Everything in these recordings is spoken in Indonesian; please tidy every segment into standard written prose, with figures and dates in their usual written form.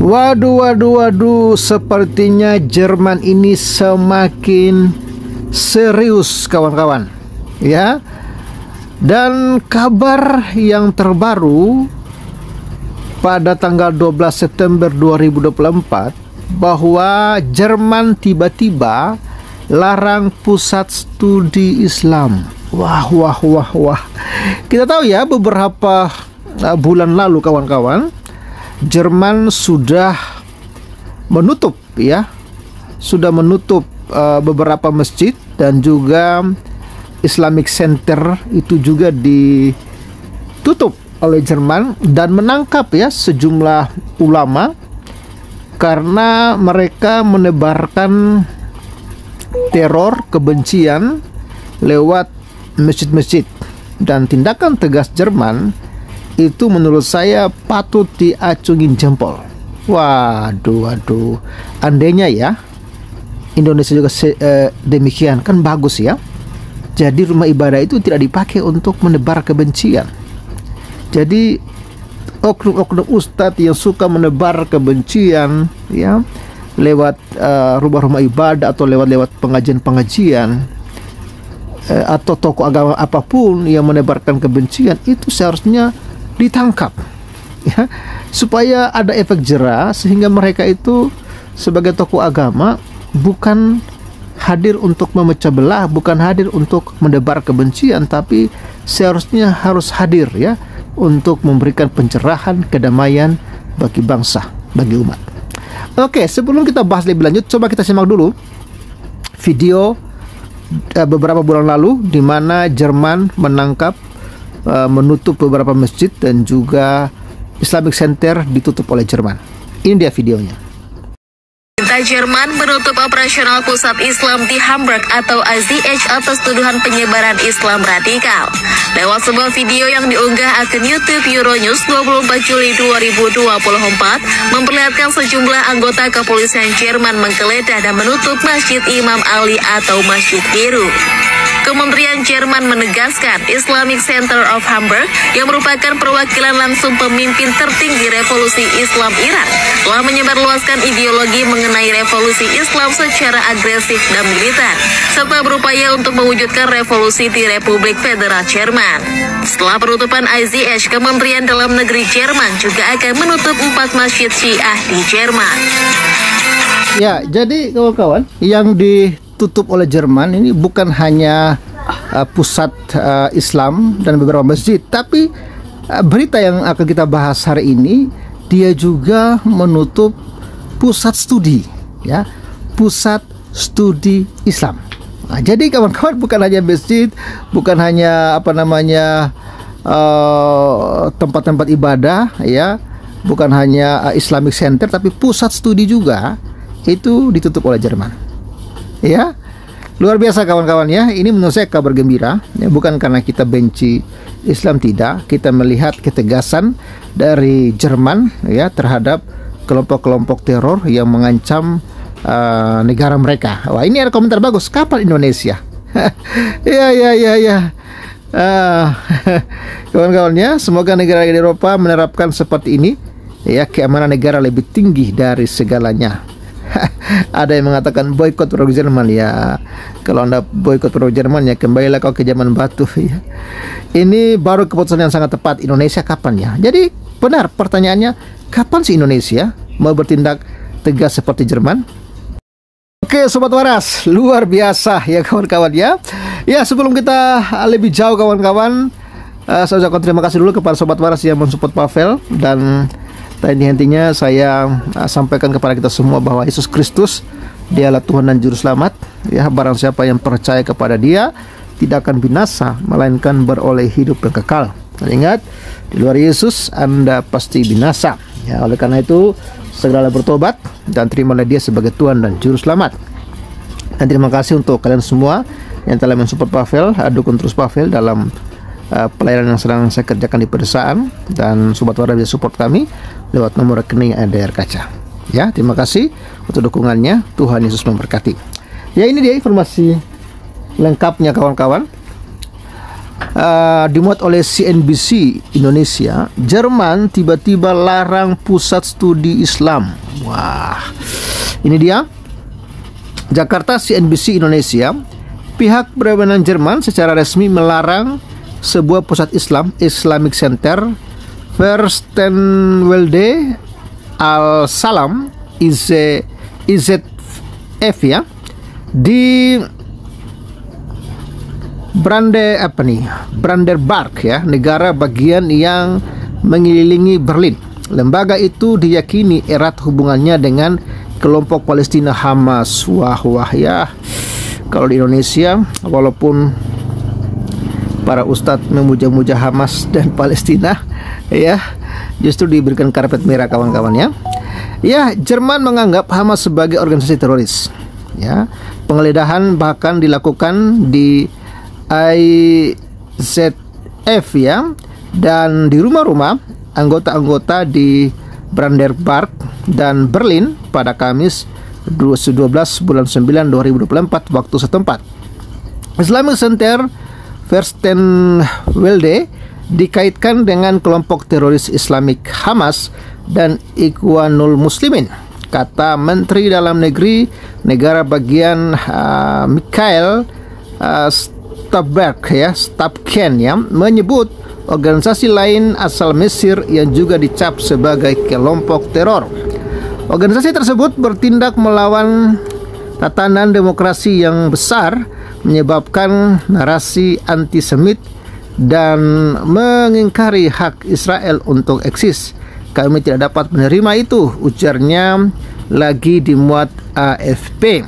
Waduh, waduh, waduh, sepertinya Jerman ini semakin serius kawan-kawan, ya. Dan kabar yang terbaru pada tanggal 12 September 2024 bahwa Jerman tiba-tiba larang pusat studi Islam. Wah, wah, wah, wah. Kita tahu ya, beberapa bulan lalu kawan-kawan, Jerman sudah menutup beberapa masjid, dan juga Islamic Center itu juga ditutup oleh Jerman, dan menangkap sejumlah ulama karena mereka menebarkan teror kebencian lewat masjid-masjid. Dan tindakan tegas Jerman itu menurut saya patut diacungin jempol. Waduh, waduh. Andainya ya Indonesia juga demikian, kan bagus ya. Jadi rumah ibadah itu tidak dipakai untuk menebar kebencian. Jadi oknum-oknum ustadz yang suka menebar kebencian ya lewat rumah-rumah ibadah atau lewat pengajian-pengajian atau tokoh agama apapun yang menebarkan kebencian, itu seharusnya ditangkap ya, supaya ada efek jera, sehingga mereka itu sebagai tokoh agama bukan hadir untuk memecah belah, bukan hadir untuk mendebar kebencian, tapi seharusnya harus hadir ya untuk memberikan pencerahan, kedamaian bagi bangsa, bagi umat. Oke, sebelum kita bahas lebih lanjut, coba kita simak dulu video beberapa bulan lalu di mana Jerman menangkap, menutup beberapa masjid, dan juga Islamic Center ditutup oleh Jerman. Ini dia videonya. Jerman menutup operasional pusat Islam di Hamburg atau IZH atas tuduhan penyebaran Islam radikal. Lewat sebuah video yang diunggah akun YouTube Euronews 24 Juli 2024 memperlihatkan sejumlah anggota kepolisian Jerman menggeledah dan menutup Masjid Imam Ali atau Masjid Biru. Kementerian Jerman menegaskan Islamic Center of Hamburg yang merupakan perwakilan langsung pemimpin tertinggi revolusi Islam Iran telah menyebarluaskan ideologi mengenai revolusi Islam secara agresif dan militer, serta berupaya untuk mewujudkan revolusi di Republik Federal Jerman. Setelah penutupan IZH, Kementerian Dalam Negeri Jerman juga akan menutup 4 masjid Syiah di Jerman. Ya, jadi kawan-kawan, yang ditutup oleh Jerman ini bukan hanya pusat Islam dan beberapa masjid, tapi berita yang akan kita bahas hari ini, dia juga menutup pusat studi, ya, pusat studi Islam. Nah, jadi kawan-kawan, bukan hanya masjid, bukan hanya tempat-tempat ibadah, ya, bukan hanya Islamic Center, tapi pusat studi juga itu ditutup oleh Jerman. Ya, luar biasa kawan-kawan ya. Ini menurut saya kabar gembira, ya, bukan karena kita benci Islam, tidak. Kita melihat ketegasan dari Jerman ya terhadap kelompok-kelompok teror yang mengancam negara mereka. Wah, ini ada komentar bagus. Kapan Indonesia? ya. Kawan-kawan ya, semoga negara di Eropa menerapkan seperti ini. Ya, keamanan negara lebih tinggi dari segalanya. Ada yang mengatakan boykot produk Jerman, ya. Kalau Anda boykot produk Jerman, ya kembalilah kau ke zaman batu ya. Ini baru keputusan yang sangat tepat. Indonesia kapan ya? Jadi benar pertanyaannya, kapan sih Indonesia mau bertindak tegas seperti Jerman? Oke Sobat Waras, luar biasa ya kawan-kawan ya. Ya, sebelum kita lebih jauh kawan-kawan, saya ucapkan terima kasih dulu kepada Sobat Waras yang mensupport Pavel. Dan intinya saya sampaikan kepada kita semua bahwa Yesus Kristus, Dialah Tuhan dan Juru Selamat. Ya, barang siapa yang percaya kepada Dia tidak akan binasa, melainkan beroleh hidup yang kekal. Dan ingat, di luar Yesus Anda pasti binasa. Ya, oleh karena itu segeralah bertobat dan terimalah Dia sebagai Tuhan dan Juru Selamat. Dan terima kasih untuk kalian semua yang telah mensupport Pavel. Dukung terus Pavel dalam pelayanan yang sedang saya kerjakan di pedesaan. Dan Sobat Waras bisa support kami lewat nomor rekening yang ada di layar kaca. Ya, terima kasih untuk dukungannya. Tuhan Yesus memberkati. Ya, ini dia informasi lengkapnya kawan-kawan. dimuat oleh CNBC Indonesia, Jerman tiba-tiba larang pusat studi Islam. Wah, ini dia Jakarta, CNBC Indonesia. Pihak berwenang Jerman secara resmi melarang sebuah pusat Islam, Islamic Center Verstenwelde Al-Salam IZF ya, di Brandenburg ya, negara bagian yang mengelilingi Berlin. Lembaga itu diyakini erat hubungannya dengan kelompok Palestina Hamas. Wah ya, kalau di Indonesia walaupun para ustadz memuja-muja Hamas dan Palestina ya, justru diberikan karpet merah kawan-kawan ya. Ya, Jerman menganggap Hamas sebagai organisasi teroris ya. Penggeledahan bahkan dilakukan di IZF ya, dan di rumah-rumah anggota-anggota di Brandenburg dan Berlin pada Kamis 12 bulan 9 2024 waktu setempat. Islamic Center Verstenwelde dikaitkan dengan kelompok teroris Islamik Hamas dan Ikhwanul Muslimin, kata Menteri Dalam Negeri negara bagian Mikhail Stapken ya, menyebut organisasi lain asal Mesir yang juga dicap sebagai kelompok teror. Organisasi tersebut bertindak melawan tatanan demokrasi yang besar, menyebabkan narasi antisemit dan mengingkari hak Israel untuk eksis. Kami tidak dapat menerima itu, ujarnya lagi dimuat AFP.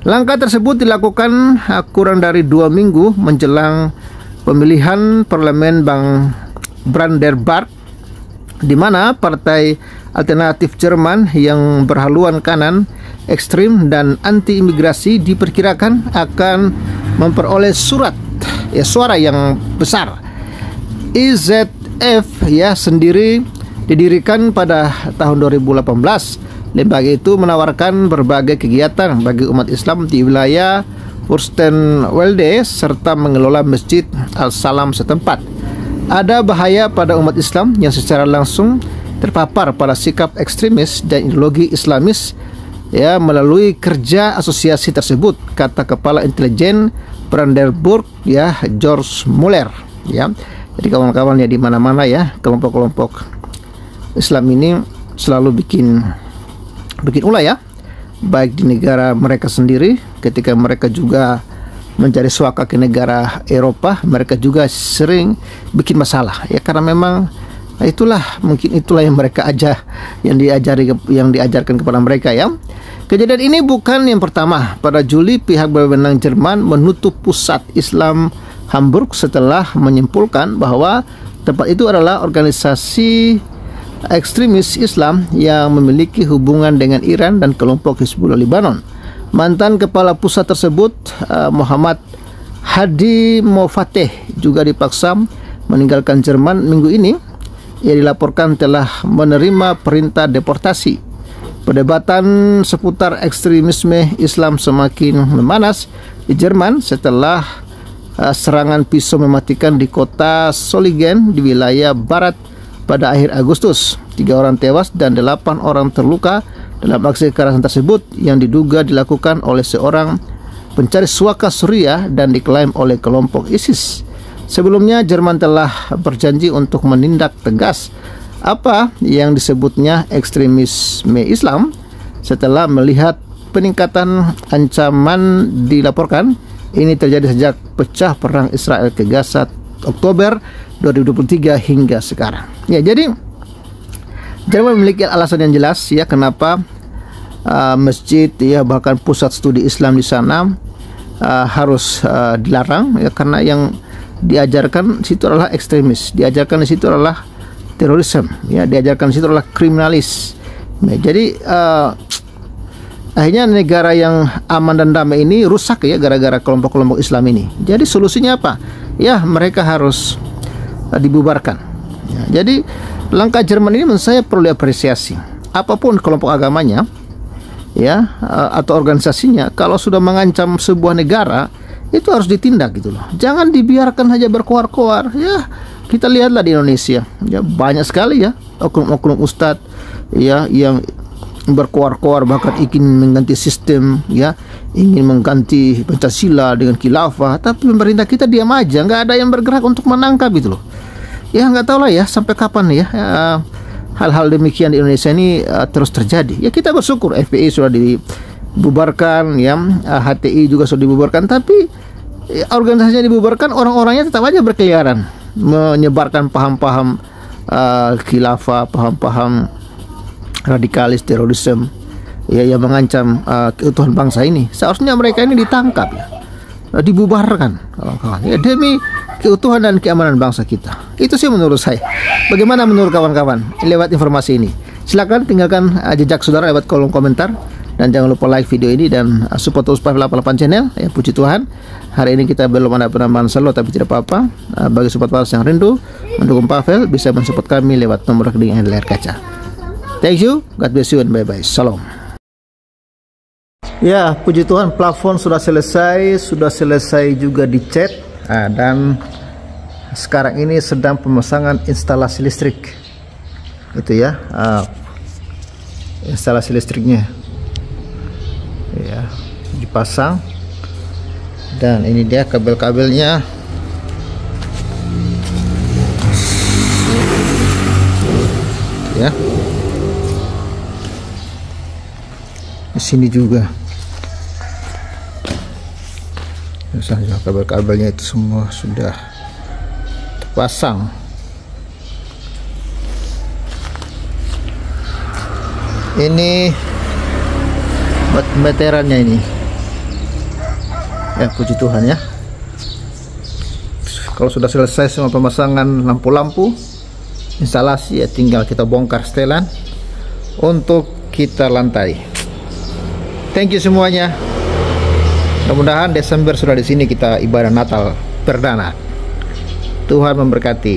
Langkah tersebut dilakukan kurang dari 2 minggu menjelang pemilihan parlemen Brandenburg, di mana Partai Alternatif Jerman yang berhaluan kanan, ekstrim dan anti-imigrasi diperkirakan akan memperoleh suara yang besar. IZF ya sendiri didirikan pada tahun 2018. Lembaga itu menawarkan berbagai kegiatan bagi umat Islam di wilayah Fürstenwalde serta mengelola Masjid Al-Salam setempat. Ada bahaya pada umat Islam yang secara langsung terpapar pada sikap ekstremis dan ideologi Islamis ya melalui kerja asosiasi tersebut, kata Kepala Intelijen Brandenburg ya, George Muller ya. Jadi kawan-kawan ya, di mana-mana ya kelompok-kelompok Islam ini selalu bikin ulah ya, baik di negara mereka sendiri ketika mereka juga mencari suaka ke negara Eropa, mereka juga sering bikin masalah ya, karena memang mungkin itulah yang mereka yang diajarkan kepada mereka ya. Kejadian ini bukan yang pertama. Pada Juli pihak berwenang Jerman menutup pusat Islam Hamburg setelah menyimpulkan bahwa tempat itu adalah organisasi ekstremis Islam yang memiliki hubungan dengan Iran dan kelompok Hizbullah Lebanon. Mantan kepala pusat tersebut Muhammad Hadi Mofateh juga dipaksa meninggalkan Jerman minggu ini. Ia dilaporkan telah menerima perintah deportasi. Perdebatan seputar ekstremisme Islam semakin memanas di Jerman setelah serangan pisau mematikan di kota Solingen di wilayah barat pada akhir Agustus. 3 orang tewas dan 8 orang terluka dalam aksi kekerasan tersebut yang diduga dilakukan oleh seorang pencari suaka Suriah dan diklaim oleh kelompok ISIS. Sebelumnya Jerman telah berjanji untuk menindak tegas apa yang disebutnya ekstremisme Islam setelah melihat peningkatan ancaman dilaporkan. Ini terjadi sejak pecah perang Israel ke Gaza Oktober 2023 hingga sekarang. Ya, jadi Jerman memiliki alasan yang jelas ya kenapa masjid ya bahkan pusat studi Islam di sana harus dilarang ya, karena yang diajarkan situ adalah ekstremis, diajarkan di situ adalah terorisme ya, diajarkan di situ adalah kriminalis. Nah, jadi akhirnya negara yang aman dan damai ini rusak ya gara-gara kelompok-kelompok Islam ini. Jadi solusinya apa? Ya, mereka harus dibubarkan ya. Jadi langkah Jerman ini menurut saya perlu diapresiasi. Apapun kelompok agamanya ya atau organisasinya, kalau sudah mengancam sebuah negara itu harus ditindak gitu loh. Jangan dibiarkan saja berkoar-koar. Ya, kita lihatlah di Indonesia, ya banyak sekali ya oknum-oknum ustadz ya yang berkoar-koar, bahkan ingin mengganti sistem, ya ingin mengganti Pancasila dengan khilafah, tapi pemerintah kita diam aja, nggak ada yang bergerak untuk menangkap gitu loh. Ya nggak tahu lah ya sampai kapan ya, hal-hal demikian di Indonesia ini terus terjadi. Ya kita bersyukur FPI sudah dibubarkan, ya HTI juga sudah dibubarkan, tapi organisasinya dibubarkan, orang-orangnya tetap aja berkeliaran menyebarkan paham-paham khilafah, paham-paham radikalis, terorisme, ya yang mengancam keutuhan bangsa ini. Seharusnya mereka ini ditangkap ya, dibubarkan kawan-kawan, ya demi keutuhan dan keamanan bangsa kita. Itu sih menurut saya. Bagaimana menurut kawan-kawan lewat informasi ini? Silakan tinggalkan jejak saudara lewat kolom komentar, dan jangan lupa like video ini dan support terus Pavel 88 channel. Ya puji Tuhan, hari ini kita belum ada penambahan saldo, tapi tidak apa-apa. Bagi sobat Pavel yang rindu mendukung Pavel, bisa mensupport kami lewat nomor rekening yang di layar kaca. Thank you, God bless you, and bye bye. Salam. Ya, puji Tuhan, plafon sudah selesai juga dicat, dan sekarang ini sedang pemasangan instalasi listrik. Itu ya, instalasi listriknya ya dipasang, dan ini dia kabel-kabelnya. Ya, di sini juga misalnya kabel-kabelnya itu semua sudah terpasang. Ini meterannya ini, ya puji Tuhan ya. Kalau sudah selesai semua pemasangan lampu-lampu instalasi, ya tinggal kita bongkar setelan untuk kita lantai. Thank you semuanya. Mudah-mudahan Desember sudah di sini kita ibadah Natal perdana. Tuhan memberkati.